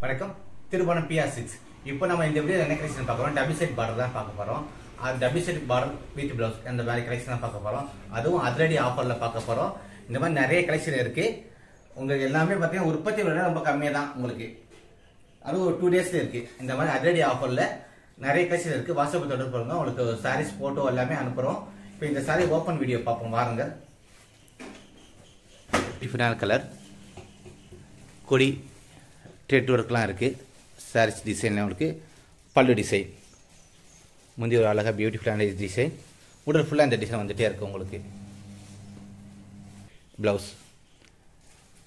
வணக்கம் திருபுவனம் PR6 இப்போ நம்ம இந்த வீடியோல என்ன கலெக்ஷன் பார்க்க போறோம் டபுள் செட் பார்டர் தான் பார்க்க போறோம் அது double set border with blouse அந்த மாதிரி கலெக்ஷன் தான் பார்க்க போறோம் அதுவும் அதிரடி ஆஃபர்ல பார்க்க போறோம் இந்த மாதிரி நிறைய கலெக்ஷன் இருக்கு உங்களுக்கு எல்லாமே பாத்தீங்கன்னா உற்பத்தி விலை ரொம்ப கம்மியா தான் உங்களுக்கு அது ஒரு 2 டேஸ்ல இருக்கு இந்த மாதிரி அதிரடி ஆஃபர்ல நிறைய கலெக்ஷன் இருக்கு வாட்ஸ்அப் தொடர்பு பண்ணுங்க உங்களுக்கு சாரீஸ் போட்டோ எல்லாமே அனுப்புறோம் இப்போ இந்த சாரி ஓபன் வீடியோ பார்ப்போம் வாருங்க டிஃபரண்ட் கலர் கொடி த்ரெட் ஒர்க்லாம் இருக்குது சாரீஸ் டிசைன்லாம் உங்களுக்கு பல்லு டிசைன் முந்தி ஒரு அழகாக பியூட்டிஃபுல்லான டிசைன் உடல் ஃபுல்லாக இந்த டிசைன் வந்துகிட்டே இருக்குது உங்களுக்கு blouse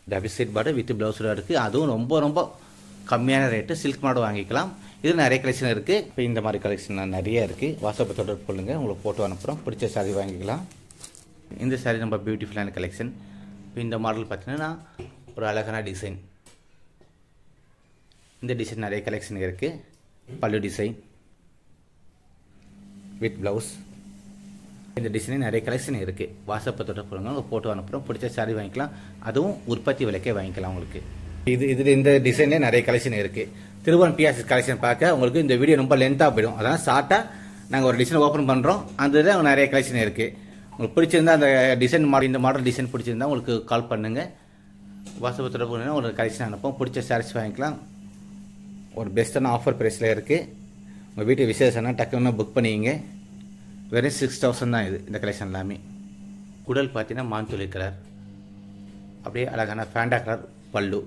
double set border with ப்ளவுஸோட இருக்குது அதுவும் ரொம்ப ரொம்ப கம்மியான ரேட்டு சில்க் மாடல் வாங்கிக்கலாம் இது நிறைய கலெக்ஷன் இருக்குது இப்போ இந்த மாதிரி கலெக்ஷன் நிறைய இருக்குது வாட்ஸ்அப்பை தொடர்பு கொள்ளுங்கள் உங்களுக்கு ஃபோட்டோ அனுப்புகிறோம் பிடிச்ச சாரீ வாங்கிக்கலாம் இந்த சாரீ ரொம்ப பியூட்டிஃபுல்லான கலெக்ஷன் இப்போ இந்த மாடல் பார்த்தீங்கன்னா ஒரு அழகான டிசைன் இந்த டிசைன் நிறைய கலெக்ஷன் இருக்குது பல்லு டிசைன் வித் ப்ளவுஸ் இந்த டிசைன் நிறைய கலெக்ஷன் இருக்குது வாட்ஸ்அப்பை தொடர்பு கொள்ளுங்க உங்களுக்கு ஃபோட்டோ அனுப்புகிறோம் பிடிச்ச சாரீ வாங்கிக்கலாம் அதுவும் உற்பத்தி விலைக்கே வாங்கிக்கலாம் உங்களுக்கு இது இந்த டிசைன்லேயே நிறைய கலெக்ஷன் இருக்குது திருபுவனம் PR6 கலெக்ஷன் பார்க்க உங்களுக்கு இந்த வீடியோ ரொம்ப லென்த்தாக போயிடும் அதனால் ஷார்ட்டாக நாங்கள் ஒரு டிசைன் ஓப்பன் பண்ணுறோம் அதில் நிறைய கலெக்ஷன் இருக்குது உங்களுக்கு பிடிச்சிருந்தா அந்த டிசைன் மாடல் இந்த மாடல் டிசைன் பிடிச்சிருந்தா உங்களுக்கு கால் பண்ணுங்கள் வாட்ஸ்அப்பை தொடர்பு கொள்ளுங்க ஒரு கலெக்ஷன் அனுப்போம் பிடிச்ச சாரீஸ் வாங்கிக்கலாம் ஒரு பெஸ்ட்டான ஆஃபர் ப்ரைஸில் இருக்குது உங்கள் வீட்டு விசேஷம்னா டக்குன்னு புக் பண்ணிக்கிங்க வெறும் 6000 தான் இது இந்த கலெக்ஷன் எல்லாமே குடல் பார்த்தீங்கன்னா மான்துளி கலர் அப்படியே அழகான ஃபேண்டா கலர் பல்லு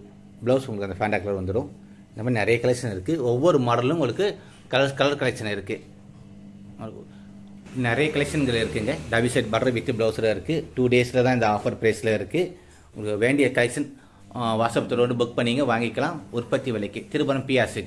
ப்ளவுஸ் உங்களுக்கு அந்த ஃபேண்டா கலர் வந்துடும் இந்த மாதிரி நிறைய கலெக்ஷன் இருக்குது ஒவ்வொரு மாடலும் உங்களுக்கு கலர் கலெக்ஷன் இருக்குது நிறைய கலெக்ஷன்கள் இருக்குங்க டபுள் செட் பார்டர் வித் ப்ளவுஸில் இருக்குது 2 டேஸில் தான் இந்த ஆஃபர் ப்ரைஸில் இருக்குது உங்களுக்கு வேண்டிய கலெக்ஷன் வாட்ஸ்அப் தொடர்பு புக் பண்ணிங்க வாங்கிக்கலாம் உற்பத்தி விலைக்கு திருபுவனம் PR6